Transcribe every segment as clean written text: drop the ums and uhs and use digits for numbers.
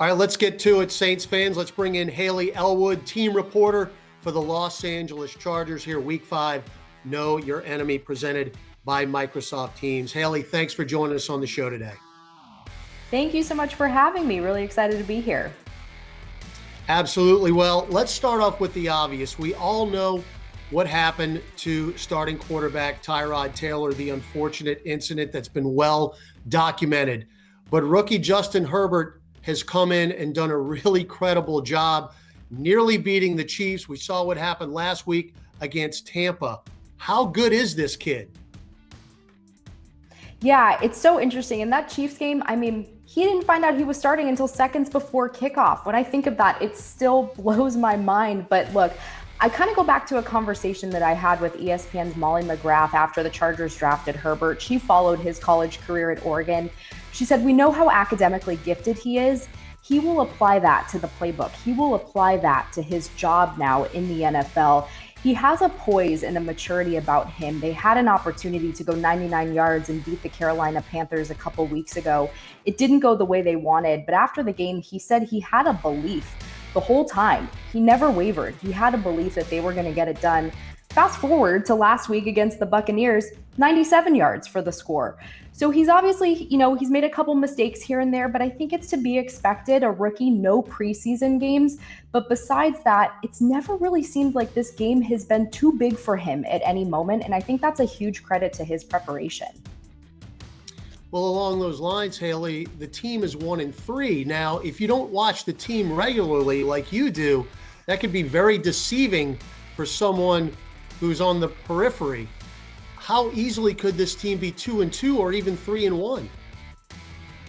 All right, let's get to it, Saints fans. Let's bring in Hayley Elwood, team reporter for the Los Angeles Chargers here, Week 5, Know Your Enemy, presented by Microsoft Teams. Hayley, thanks for joining us on the show today. Thank you so much for having me. Really excited to be here. Absolutely. Well, let's start off with the obvious. We all know what happened to starting quarterback Tyrod Taylor, the unfortunate incident that's been well documented. But rookie Justin Herbert has come in and done a really credible job, nearly beating the Chiefs. We saw what happened last week against Tampa. How good is this kid? Yeah, it's so interesting. In that Chiefs game, he didn't find out he was starting until seconds before kickoff. When I think of that, it still blows my mind. But look, I kind of go back to a conversation that I had with ESPN's Molly McGrath after the Chargers drafted Herbert. She followed his college career at Oregon. She said, we know how academically gifted he is. He will apply that to the playbook. He will apply that to his job now in the NFL. He has a poise and a maturity about him. They had an opportunity to go 99 yards and beat the Carolina Panthers a couple weeks ago. It didn't go the way they wanted, but after the game, he said he had a belief the whole time. He never wavered. He had a belief that they were going to get it done. Fast forward to last week against the Buccaneers, 97 yards for the score. So he's obviously, he's made a couple mistakes here and there, but I think it's to be expected. A rookie, no preseason games. But besides that, it's never really seemed like this game has been too big for him at any moment. And I think that's a huge credit to his preparation. Well, along those lines, Hayley, the team is 1-3. Now, if you don't watch the team regularly like you do, that could be very deceiving for someone who's on the periphery. How easily could this team be 2-2 or even 3-1?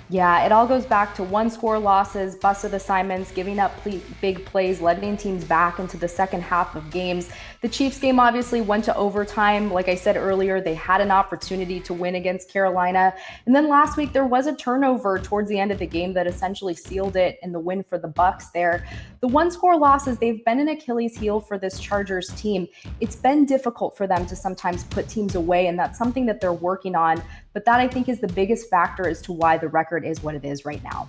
Yeah, it all goes back to one-score losses, busted assignments, giving up big plays, letting teams back into the second half of games. The Chiefs game obviously went to overtime. Like I said earlier, they had an opportunity to win against Carolina. And then last week, there was a turnover towards the end of the game that essentially sealed it in the win for the Bucs there. The one-score losses, they've been an Achilles heel for this Chargers team. It's been difficult for them to sometimes put teams away, and that's something that they're working on. But that, I think, is the biggest factor as to why the record is what it is right now.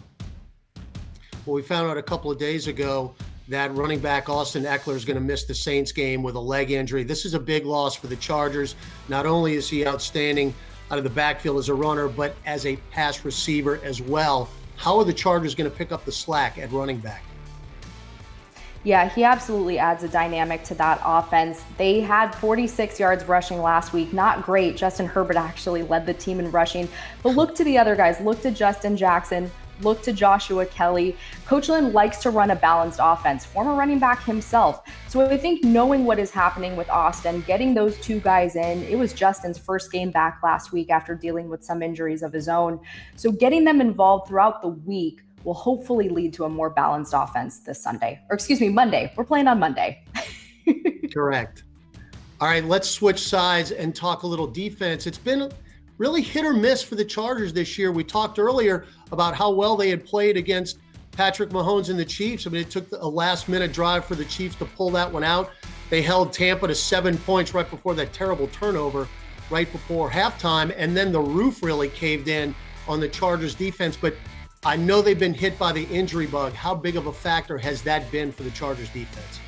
Well, we found out a couple of days ago that running back Austin Eckler is going to miss the Saints game with a leg injury. This is a big loss for the Chargers. Not only is he outstanding out of the backfield as a runner, but as a pass receiver as well. How are the Chargers going to pick up the slack at running back? Yeah, he absolutely adds a dynamic to that offense. They had 46 yards rushing last week. Not great. Justin Herbert actually led the team in rushing. But look to the other guys. Look to Justin Jackson. Look to Joshua Kelly. Coach Lynn likes to run a balanced offense, former running back himself. So I think knowing what is happening with Austin, getting those two guys in, it was Justin's first game back last week after dealing with some injuries of his own. So getting them involved throughout the week will hopefully lead to a more balanced offense this Monday. We're playing on Monday. Correct. All right, let's switch sides and talk a little defense. It's been really hit or miss for the Chargers this year. We talked earlier about how well they had played against Patrick Mahomes and the Chiefs. It took a last-minute drive for the Chiefs to pull that one out. They held Tampa to 7 points right before that terrible turnover right before halftime, and then the roof really caved in on the Chargers defense. But I know they've been hit by the injury bug. How big of a factor has that been for the Chargers defense?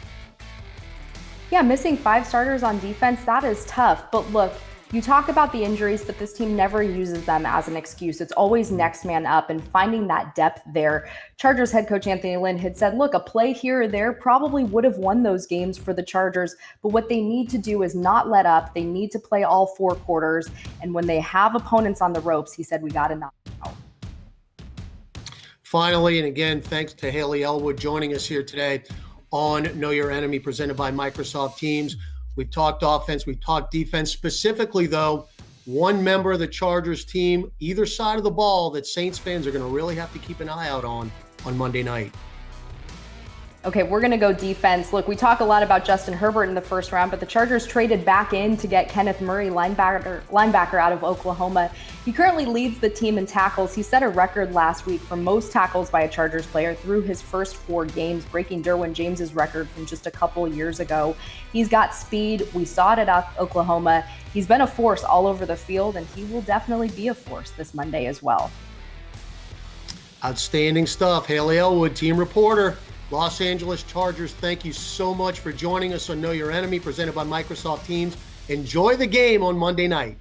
Yeah, missing 5 starters on defense, that is tough. But look, you talk about the injuries, but this team never uses them as an excuse. It's always next man up and finding that depth there. Chargers head coach Anthony Lynn had said, look, a play here or there probably would have won those games for the Chargers, but what they need to do is not let up. They need to play all 4 quarters. And when they have opponents on the ropes, he said, we got to knock them out. Finally, and again, thanks to Hayley Elwood joining us here today on Know Your Enemy, presented by Microsoft Teams. We've talked offense, we've talked defense. Specifically, though, one member of the Chargers team, either side of the ball, that Saints fans are going to really have to keep an eye out on Monday night. Okay, we're going to go defense. Look, we talk a lot about Justin Herbert in the first round, but the Chargers traded back in to get Kenneth Murray, linebacker out of Oklahoma. He currently leads the team in tackles. He set a record last week for most tackles by a Chargers player through his first 4 games, breaking Derwin James's record from just a couple years ago. He's got speed. We saw it at Oklahoma. He's been a force all over the field, and he will definitely be a force this Monday as well. Outstanding stuff. Hayley Elwood, team reporter, Los Angeles Chargers. Thank you so much for joining us on Know Your Enemy, presented by Microsoft Teams. Enjoy the game on Monday night.